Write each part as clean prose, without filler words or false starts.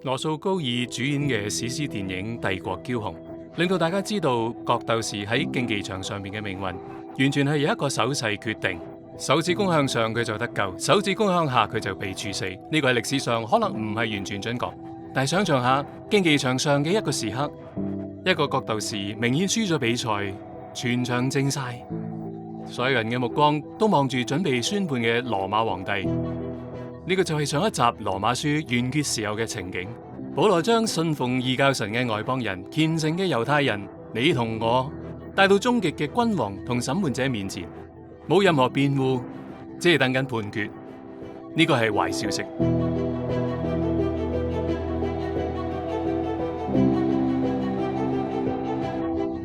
羅素高爾主演嘅史詩電影《帝國驕雄》，令到大家知道角鬥士喺競技場上面嘅命運，完全係由一個手勢決定。手指公向上佢就得救，手指公向下佢就被處死。呢個喺歷史上可能唔係完全準確，但係想象下競技場上嘅一個時刻，一個角鬥士明顯輸咗比賽，全場靜晒，所有人嘅目光都望住準備宣判嘅羅馬皇帝。呢個就係上一集羅馬書完結時候嘅情景。保羅將信奉異教神嘅外邦人、虔誠嘅猶太人，你同我帶到終極嘅君王同審判者面前，冇任何辯護，只係等緊判決。呢個係壞消息。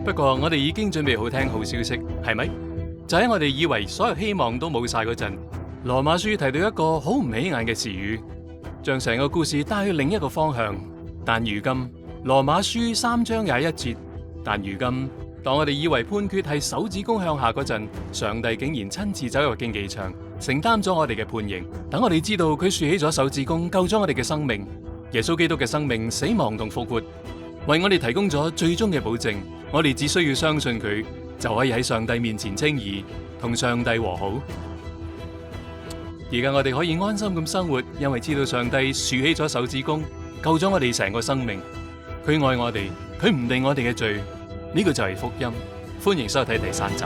不過我哋已經準備好聽好消息，係咪？就喺我哋以為所有希望都冇晒嗰陣，羅馬書提到一個好唔起眼嘅詞語，將成個故事帶去另一個方向。但如今羅馬書3章21節，但如今當我哋以為判決係手指公向下嗰陣，上帝竟然親自走入競技場，承擔咗我哋嘅判刑，等我哋知道佢豎起咗手指公，救咗我哋嘅生命。耶穌基督嘅生命、死亡同復活，為我哋提供咗最終嘅保證。我哋只需要相信佢，就可以喺上帝面前稱義，同上帝和好。而家我哋可以安心咁生活，因為知道上帝豎起咗手指公，救咗我哋成個生命。佢愛我哋，佢唔定我哋嘅罪。呢個就係福音。歡迎收睇第3集。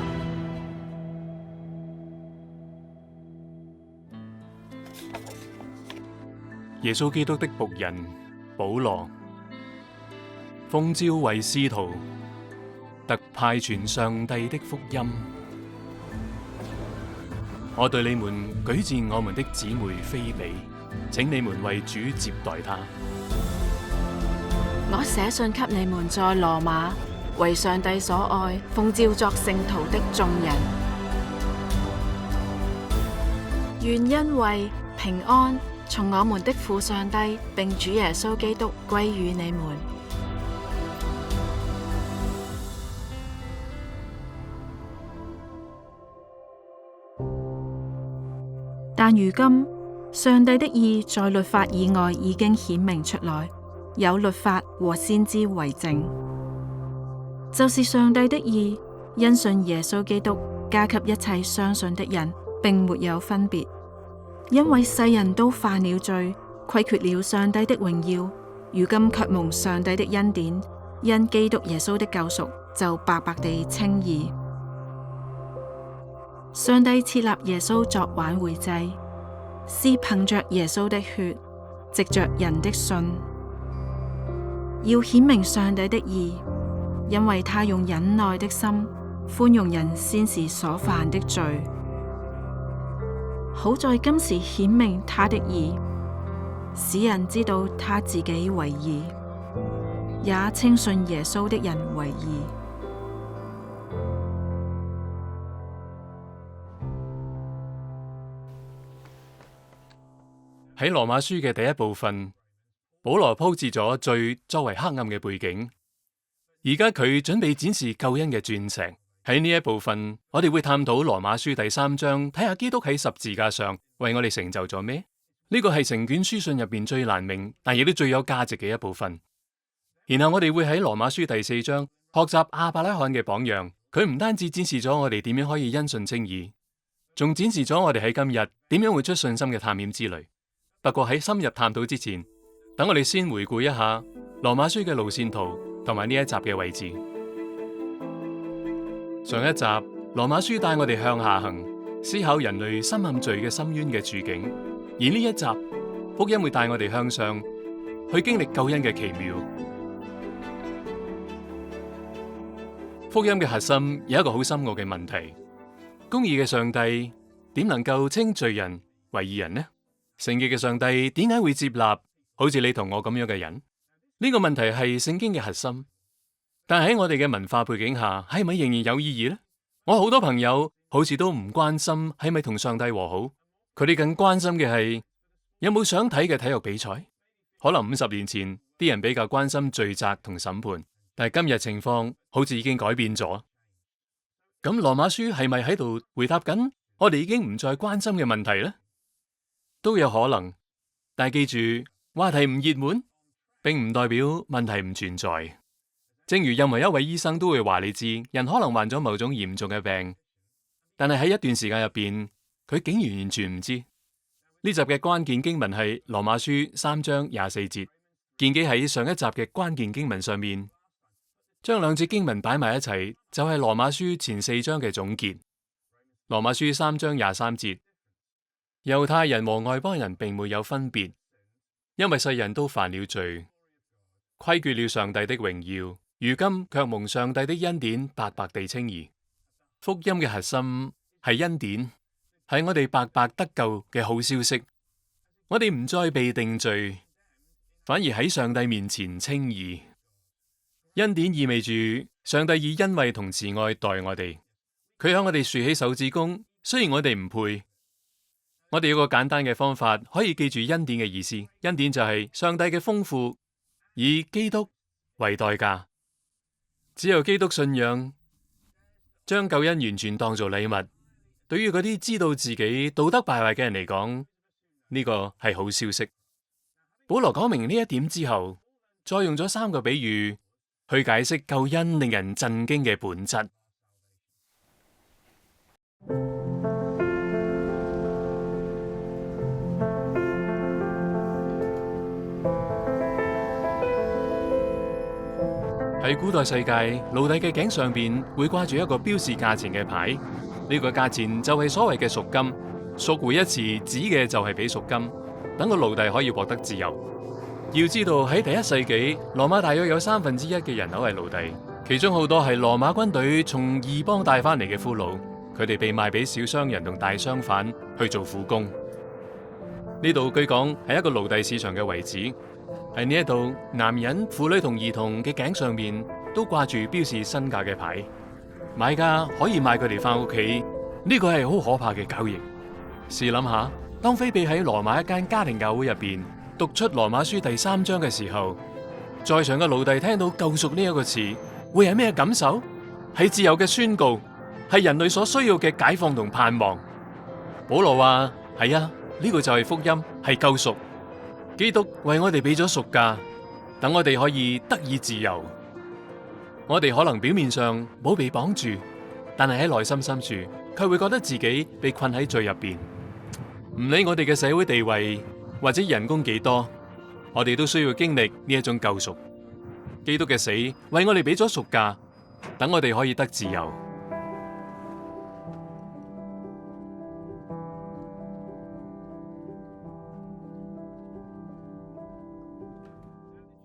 耶穌基督的僕人保羅，奉召為使徒，特派傳上帝的福音。我對你們舉薦我們的姊妹腓比，請你們為主接待她。我寫信給你們在羅馬為上帝所愛，奉召作聖徒的眾人，願恩惠平安從我們的父上帝並主耶穌基督歸於你們。但如今，上帝的義在律法以外已經顯明出來，有律法和先知為證，就是上帝的義，因信耶穌基督加給一切相信的人，並沒有分別，因為世人都犯了罪，虧缺了上帝的榮耀，如今卻蒙上帝的恩典，因基督耶穌的救贖，就白白地稱義。上帝設立耶穌作挽回祭，是憑着耶穌的血，藉着人的信，要顯明上帝的義，因為他用忍耐的心寬容人先時所犯的罪，好在今時顯明他的義，使人知道他自己為義，也稱信耶穌的人為義。喺羅馬書嘅第一部分，保羅鋪設咗罪作為黑暗嘅背景，而家佢準備展示救恩嘅鑽石。喺呢一部分，我哋會探討羅馬書第3章，睇下基督喺十字架上為我哋成就咗咩？呢個係成卷書信入邊最難明，但亦都最有價值嘅一部分。然後我哋會喺羅馬書第4章學習亞伯拉罕嘅榜樣，佢唔單止展示咗我哋點樣可以因信稱義，仲展示咗我哋喺今日點樣活出信心嘅探險之旅。不過喺深入探討之前，等我哋先回顧一下羅馬書嘅路線圖同埋呢一集嘅位置。上一集羅馬書帶我哋向下行，思考人類深陷罪嘅深淵嘅處境，而呢一集福音會帶我哋向上，去經歷救恩嘅奇妙。福音嘅核心有一個好深奧嘅問題：公義嘅上帝點能夠稱罪人為義人呢？聖潔嘅上帝點解會接納好似你同我咁樣嘅人？呢個問題係聖經嘅核心，但喺我哋嘅文化背景下，係咪仍然有意義呢？我好多朋友好似都唔關心係咪同上帝和好，佢哋更關心嘅係有冇想睇嘅體育比賽。可能50年前啲人比較關心罪責同審判，但係今日情況好似已經改變咗。咁羅馬書係咪喺度回答緊我哋已經唔再關心嘅問題呢？都有可能，但係記住，話題唔熱門，並唔代表問題唔存在。正如任何一位醫生都會話你知，人可能患咗某種嚴重嘅病，但係喺一段時間入邊，佢竟然完全唔知。呢集嘅關鍵經文係羅馬書3章24節，建基喺上一集嘅關鍵經文上面，將兩節經文擺埋一齊，就係羅馬書前4章嘅總結。羅馬書3章23節，猶太人和外邦人並沒有分別，因為世人都犯了罪，虧缺了上帝的榮耀，如今卻蒙上帝的恩典白白地稱義。福音嘅核心係恩典，係我哋白白得救嘅好消息。我哋唔再被定罪，反而喺上帝面前稱義。恩典意味住上帝以恩惠同慈愛待我哋，佢向我哋豎起手指公，雖然我哋唔配。我哋有個簡單嘅方法可以記住恩典嘅意思，恩典就係上帝嘅豐富，以基督為代價。只有基督信仰將救恩完全當做禮物，對於嗰啲知道自己道德敗壞嘅人嚟講，呢個係好消息。保羅講明呢一點之後，再用咗3個比喻去解釋救恩令人震驚嘅本質。喺古代世界，奴隸嘅頸上邊會掛住一個標示價錢嘅牌，呢個價錢就係所謂嘅贖金。贖回一詞指嘅就係俾贖金，等個奴隸可以獲得自由。要知道喺第1世紀，羅馬大約有1/3嘅人口係奴隸，其中好多係羅馬軍隊從異邦帶翻嚟嘅俘虜，佢哋被賣俾小商人同大商販去做苦工。呢度據講係一個奴隸市場嘅遺址。喺呢一度，男人、婦女同兒童嘅頸上面都掛住標示身價嘅牌，買家可以買佢哋翻屋企。呢個係好可怕嘅交易。試諗下，當菲比喺羅馬一間家庭教會入邊讀出羅馬書第3章嘅時候，在場嘅奴隸聽到救贖呢一個詞，會係咩感受？係自由嘅宣告，係人類所需要嘅解放同盼望。保羅話：係啊，呢個就係福音，係救贖。基督為我哋俾咗贖價，等我哋可以得以自由。我哋可能表面上冇被綁住，但係喺內心深處，佢會覺得自己被困喺罪入邊。唔理我哋嘅社會地位或者人工幾多，我哋都需要經歷呢一種救贖。基督嘅死為我哋俾咗贖價，等我哋可以得自由。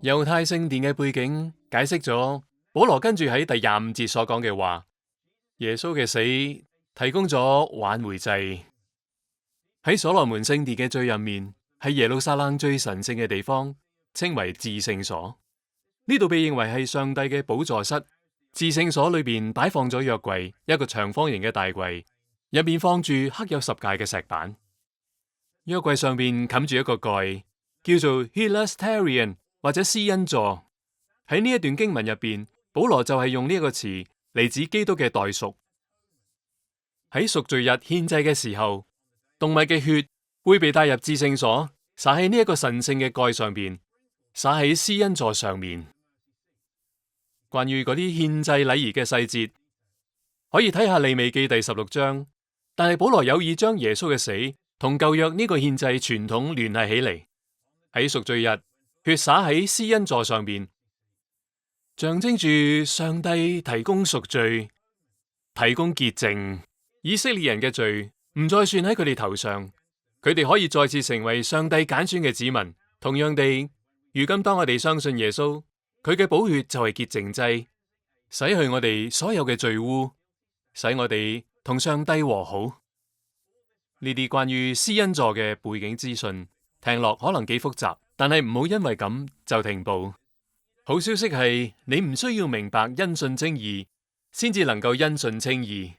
猶太聖殿嘅背景解釋咗保羅跟住喺第25節所講嘅話，耶穌嘅死提供咗挽回祭。喺所羅門聖殿嘅最入面，係耶路撒冷最神聖嘅地方，稱為至聖所。呢度被認為係上帝嘅寶座室。至聖所裏邊擺放咗約櫃，一個長方形嘅大櫃，入面放住刻有十誡嘅石板。約櫃上邊冚住一個蓋，叫做 Hilasterion 或者施恩座。喺呢一段經文入邊，保羅就係用呢一個詞嚟指基督嘅代贖。喺贖罪日獻祭嘅時候，動物嘅血會被帶入至聖所，灑喺呢一個神聖嘅蓋上邊，灑喺施恩座上面。關於嗰啲獻祭禮儀嘅細節，可以睇下利未記第16章。但係保羅有意將耶穌嘅死同舊約呢個獻祭傳統聯繫起嚟。喺贖罪日，血灑喺施恩座上邊，象徵住上帝提供贖罪、提供潔淨。以色列人嘅罪唔再算喺佢哋頭上，佢哋可以再次成為上帝揀選嘅子民。同樣地，如今當我哋相信耶穌，佢嘅寶血就係潔淨祭，洗去我哋所有嘅罪污，使我哋同上帝和好。呢啲關於施恩座嘅背景資訊，聽落可能幾複雜，但係唔好因為咁就停步。好消息係，你唔需要明白因信稱義，先至能夠因信稱義。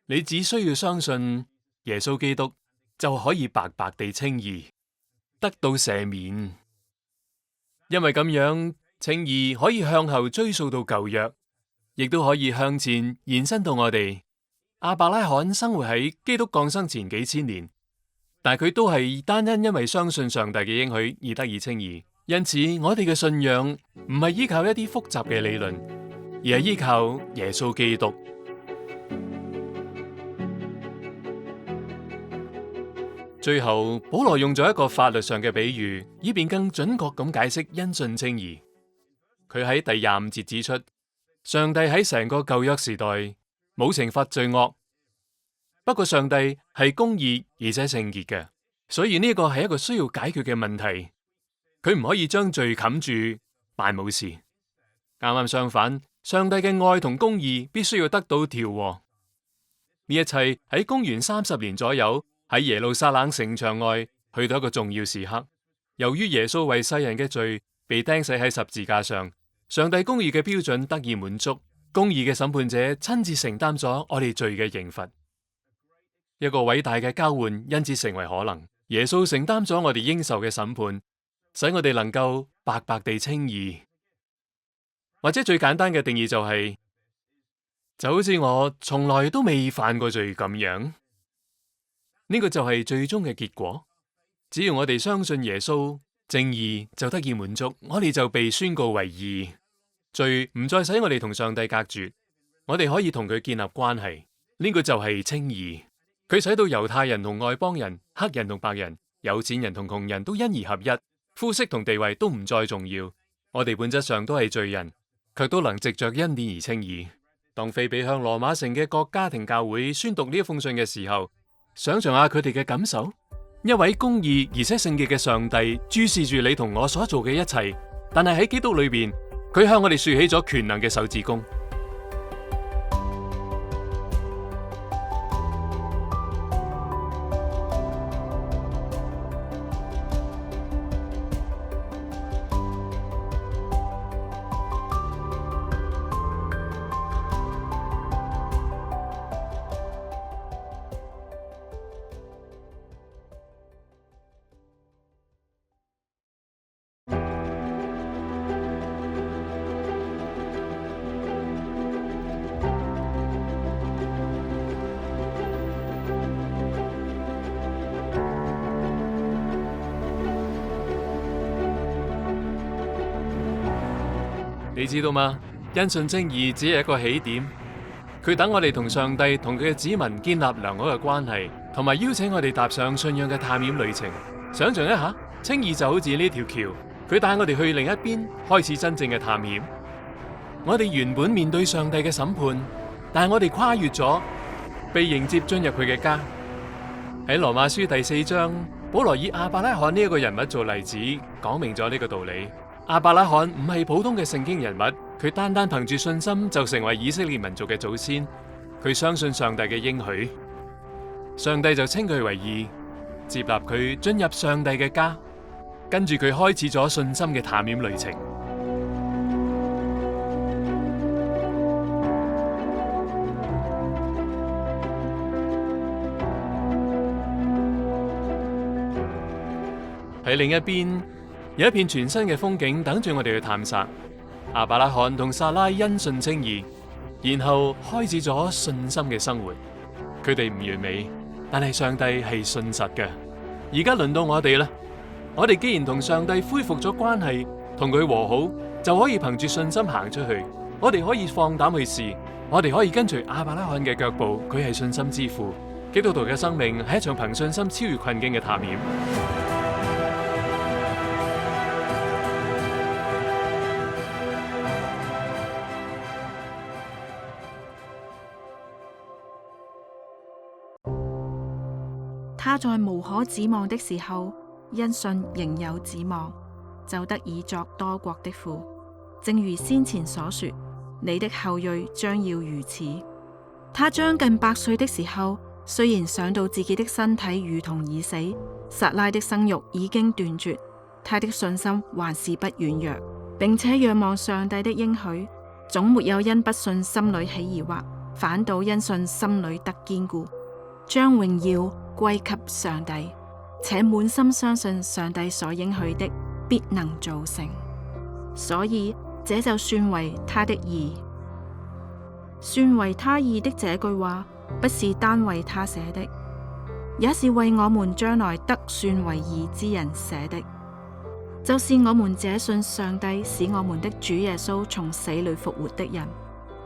你只需要相信耶穌基督，就可以白白地稱義，得到赦免。因為咁樣，稱義可以向後追溯到舊約，亦都可以向前延伸到我哋。亞伯拉罕生活喺基督降生前幾千年，但佢都係單因為相信上帝嘅應許而得以稱義。因此，我哋嘅信仰唔係依靠一啲複雜嘅理論，而係依靠耶穌基督。最後，保羅用咗一個法律上嘅比喻，以便更準確咁解釋因信稱義。佢喺第25節指出，上帝喺成個舊約時代冇懲罰罪惡，不過上帝係公義而且聖潔嘅，所以呢個係一個需要解決嘅問題。佢唔可以將罪冚住，扮冇事。啱啱相反，上帝嘅愛同公義必須要得到調和。呢一切喺公元30年左右，喺耶路撒冷城牆外去到一個重要時刻。由於耶穌為世人嘅罪被釘死喺十字架上，上帝公義嘅標準得以滿足，公義嘅審判者親自承擔咗我哋罪嘅刑罰。一個偉大嘅交換因此成為可能。耶穌承擔咗我哋應受嘅審判，使我哋能夠白白地稱義。或者最簡單嘅定義就好似我從來都未犯過罪咁樣。呢個就係最終嘅結果。只要我哋相信耶穌，正義就得以滿足，我哋就被宣告為義。罪唔再使我哋同上帝隔絕，我哋可以同佢建立關係。呢個就係稱義。佢使到猶太人同外邦人、黑人同白人、有錢人同窮人都因而合一，膚色同地位都唔再重要。我哋本質上都係罪人，卻都能藉着恩典而稱義。當腓比向羅馬城嘅各家庭教會宣讀呢一封信嘅時候，想象下佢哋嘅感受。一位公義而且聖潔嘅上帝注視住你同我所做嘅一切，但係喺基督裏邊，佢向我哋豎起咗權能嘅手指公。你知道嗎？因信稱義只係一個起點，佢等我哋同上帝同佢嘅子民建立良好嘅關係，同埋邀請我哋踏上信仰嘅探險旅程。想象一下，稱義就好似呢條橋，佢帶我哋去另一邊，開始真正嘅探險。我哋原本面對上帝嘅審判，但係我哋跨越咗，被迎接進入佢嘅家。喺羅馬書第4章，保羅以亞伯拉罕呢一個人物做例子，講明咗呢個道理。亞伯拉罕唔係普通嘅聖經人物，佢單單憑住信心就成為以色列民族嘅祖先。佢相信上帝嘅應許，上帝就稱佢為義，接納佢進入上帝嘅家，跟住佢開始咗信心嘅探險旅程。喺另一邊，有一片全新嘅風景等住我哋去探索。亞伯拉罕同撒拉因信稱義，然後開始咗信心嘅生活。佢哋唔完美，但係上帝係信實嘅。而家輪到我哋啦，我哋既然同上帝恢復咗關係，同佢和好，就可以憑住信心行出去。我哋可以放膽去試，我哋可以跟隨亞伯拉罕嘅腳步，佢係信心之父。基督徒嘅生命係一場憑信心超越困境嘅探險。他在無可指望的時候，因信仍有指望，就得以作多國的父。正如先前所說，你的後裔將要如此。他將近100歲的時候，雖然想到自己的身體如同已死，撒拉的生育已經斷絕，他的信心還是不軟弱，並且仰望上帝的應許，總沒有因不信心裏起疑惑，反倒因信心裏得堅固，將榮耀歸給上帝，且滿心相信上帝所應許的必能做成，所以這就算為他的義。算為他義的這句話，不是單為他寫的，也是為我們將來得算為義之人寫的。就是我們這信上帝使我們的主耶穌從死裏復活的人。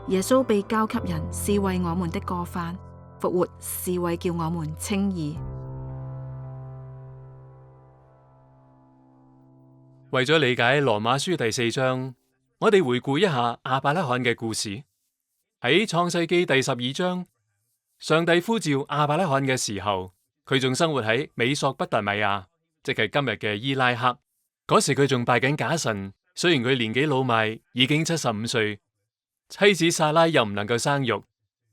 耶穌被交給人，是為我們的過犯；復活是為叫我們稱義。為咗理解羅馬書第4章，我哋回顧一下亞伯拉罕嘅故事。喺創世記第12章，上帝呼召亞伯拉罕嘅時候，佢仲生活喺美索不達米亞，即係今日嘅伊拉克。嗰時佢仲拜緊假神，雖然佢年紀老邁，已經75歲，妻子撒拉又唔能夠生育，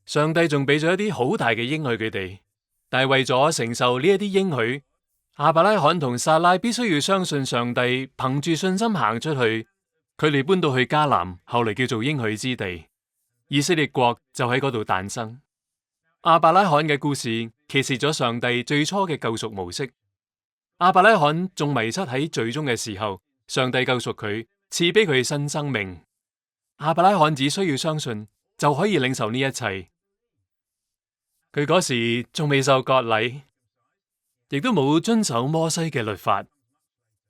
上帝仲俾咗一啲好大嘅應許佢哋。但係為咗承受呢一啲應許，亞伯拉罕同撒拉必須要相信上帝，憑住信心行出去。佢哋搬到去迦南，後嚟叫做應許之地，以色列國就喺嗰度誕生。亞伯拉罕嘅故事揭示咗上帝最初嘅救贖模式。亞伯拉罕仲迷失喺罪中嘅時候，上帝救贖佢，賜俾佢新生命。亞伯拉罕只需要相信就可以領受呢一切。佢嗰時仲未受割禮，亦都冇遵守摩西嘅律法。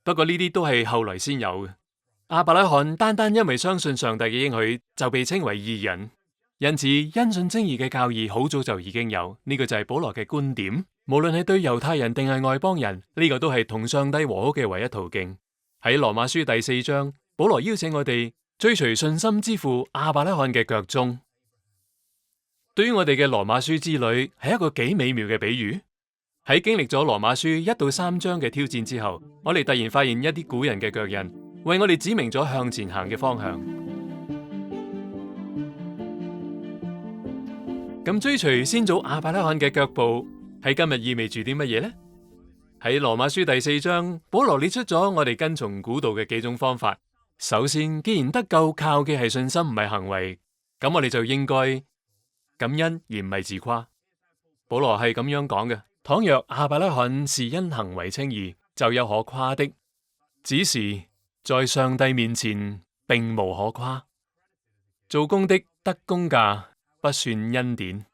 不過呢啲都係後來先有嘅。亞伯拉罕單單因為相信上帝嘅應許，就被稱為義人。因此，因信稱義嘅教義好早就已經有，呢個就係保羅嘅觀點。無論係對猶太人定係外邦人，呢個都係同上帝和好嘅唯一途徑。喺羅馬書第4章，保羅邀請我哋追隨信心之父亞伯拉罕嘅腳蹤。對於我哋嘅羅馬書之旅，係一個幾美妙嘅比喻。喺經歷咗羅馬書1到3章嘅挑戰之後，我哋突然發現一啲古人嘅腳印，為我哋指明咗向前行嘅方向。咁追隨先祖亞伯拉罕嘅腳步，喺今日意味住啲乜嘢呢？喺羅馬書第4章，保羅列出咗我哋跟從古道嘅幾種方法。首先，既然得救靠嘅係信心，唔係行為，咁我哋就應該感恩而唔係自誇。保羅係咁樣講嘅：倘若亞伯拉罕是因行為稱義，就有可誇的；只是在上帝面前並無可誇。做工的得工價，不算恩典，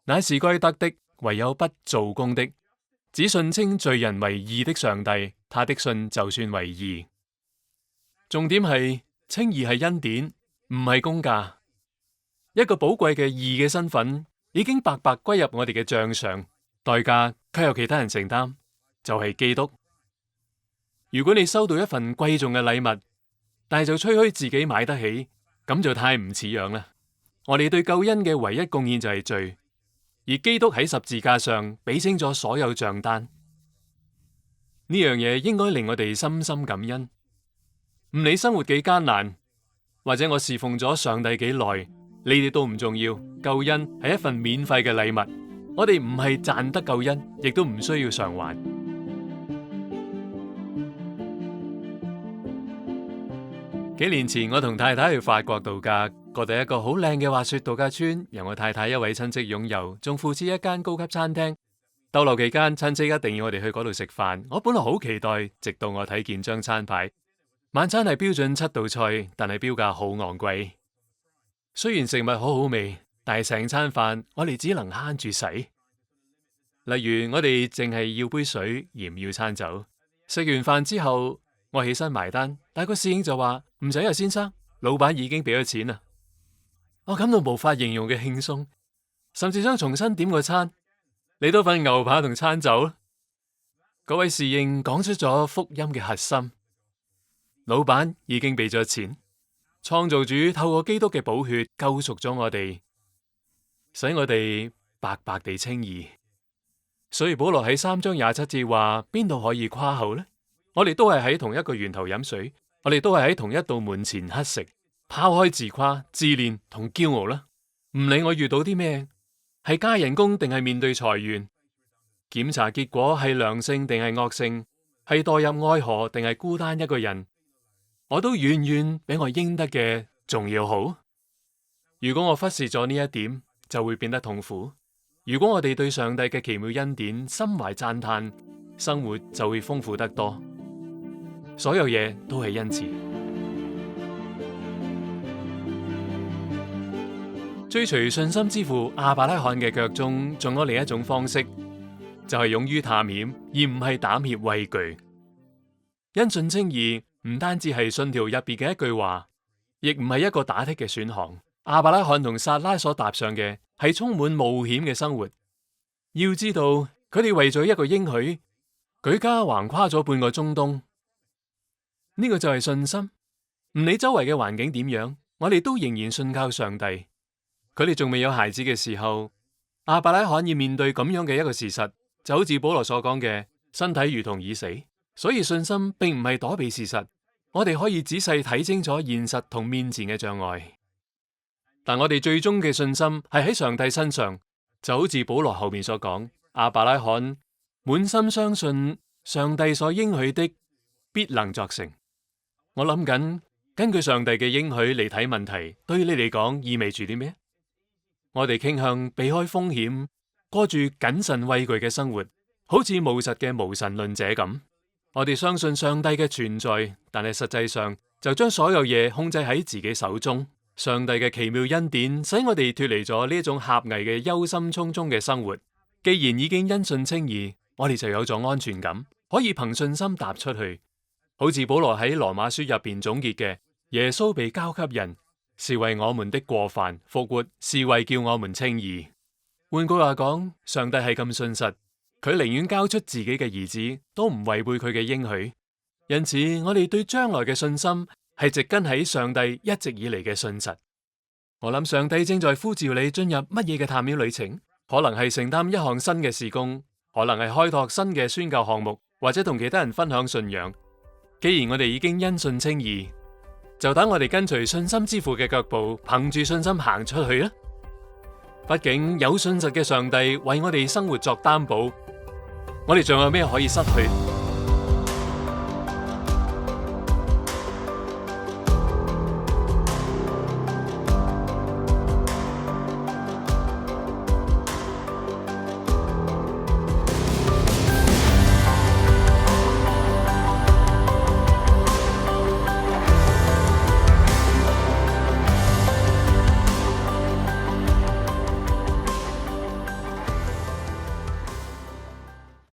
乃是該得的。唯有不做工的，只信稱罪人為義的上帝，他的信就算為義。重點係稱義係恩典，唔係工價。一個寶貴嘅義嘅身份已經白白歸入我哋嘅賬上，代價卻由其他人承擔，就係基督。如果你收到一份貴重嘅禮物，但係就吹噓自己買得起，咁就太唔似樣啦。我哋對救恩嘅唯一貢獻就係罪。而基督喺十字架上俾清咗所有賬單，呢樣嘢應該令我哋深深感恩。唔理生活幾艱難，或者我侍奉咗上帝幾耐，呢啲都唔重要。救恩係一份免費嘅禮物，我哋唔係賺得救恩，亦都唔需要償還。幾年前我同太太去法國度假，覺得一個好靚嘅滑雪度假村，由我太太一位親戚擁有，仲附設一間高級餐廳。逗留期間，親戚一定要我哋去嗰度食飯。我本來好期待，直到我睇見張餐牌，晚餐係標準7道菜，但係標價好昂貴。雖然食物好好味，但係成餐飯我哋只能慳住使。例如我哋淨係要杯水，而唔要餐酒。食完飯之後，我起身埋單，但個侍應就話唔使啊，先生，老闆已經俾咗錢啦。我感到無法形容嘅輕鬆，甚至想重新點個餐，嚟多份牛扒同餐酒。嗰位侍應講出咗福音嘅核心：老闆已經俾咗錢，創造主透過基督嘅寶血救贖咗我哋，使我哋白白地稱義。所以保羅喺3章27節話：邊度可以誇口呢？我哋都係喺同一個源頭飲水，我哋都係喺同一道門前乞食。拋開自誇、自戀同驕傲啦，唔理我遇到啲咩，係加人工定係面對裁員，檢查結果係良性定係惡性，係墮入愛河定係孤單一個人，我都遠遠比我應得嘅仲要好。如果我忽視咗呢一點，就會變得痛苦。如果我哋對上帝嘅奇妙恩典心懷讚嘆，生活就會豐富得多。所有嘢都係恩賜。追隨信心之父亞伯拉罕嘅腳蹤，仲有另一種方式，就係勇於探險，而唔係膽怯畏懼。因信稱義唔單止係信條入邊嘅一句話，亦唔係一個打剔嘅選項。亞伯拉罕同撒拉所踏上嘅係充滿冒險嘅生活。要知道，佢哋為咗一個應許，舉家橫跨咗半個中東。呢個就係信心。唔理周圍嘅環境點樣，我哋都仍然信靠上帝。佢哋仲未有孩子嘅時候，亞伯拉罕要面對咁樣嘅一個事實，就好似保羅所講嘅，身體如同已死。所以信心並唔係躲避事實，我哋可以仔細睇清楚現實同面前嘅障礙。但我哋最終嘅信心係喺上帝身上，就好似保羅後面所講，亞伯拉罕滿心相信上帝所應許的必能作成。我諗緊，根據上帝嘅應許嚟睇問題，對於你嚟講意味住啲咩？我哋傾向避開風險，過住謹慎畏懼嘅生活，好似務實嘅無神論者咁。我哋相信上帝嘅存在，但係實際上就將所有嘢控制喺自己手中。上帝嘅奇妙恩典使我哋脫離咗呢一種狹隘嘅憂心忡忡嘅生活。既然已經因信稱義，我哋就有咗安全感，可以憑信心踏出去。好似保羅喺羅馬書入邊總結嘅，耶穌被交給人，是為我們的過犯復活，是為叫我們稱義。換句話講，上帝係咁信實，佢寧願交出自己嘅兒子，都唔違背佢嘅應許。因此，我哋對將來嘅信心係植根喺上帝一直以嚟嘅信實。我諗上帝正在呼召你進入乜嘢嘅探險旅程？可能係承擔一項新嘅事工，可能係開拓新嘅宣教項目，或者同其他人分享信仰。既然我哋已經因信稱義，就等我哋跟隨信心之父嘅腳步，憑住信心行出去啦。畢竟有信實嘅上帝為我哋生活作擔保，我哋仲有咩可以失去？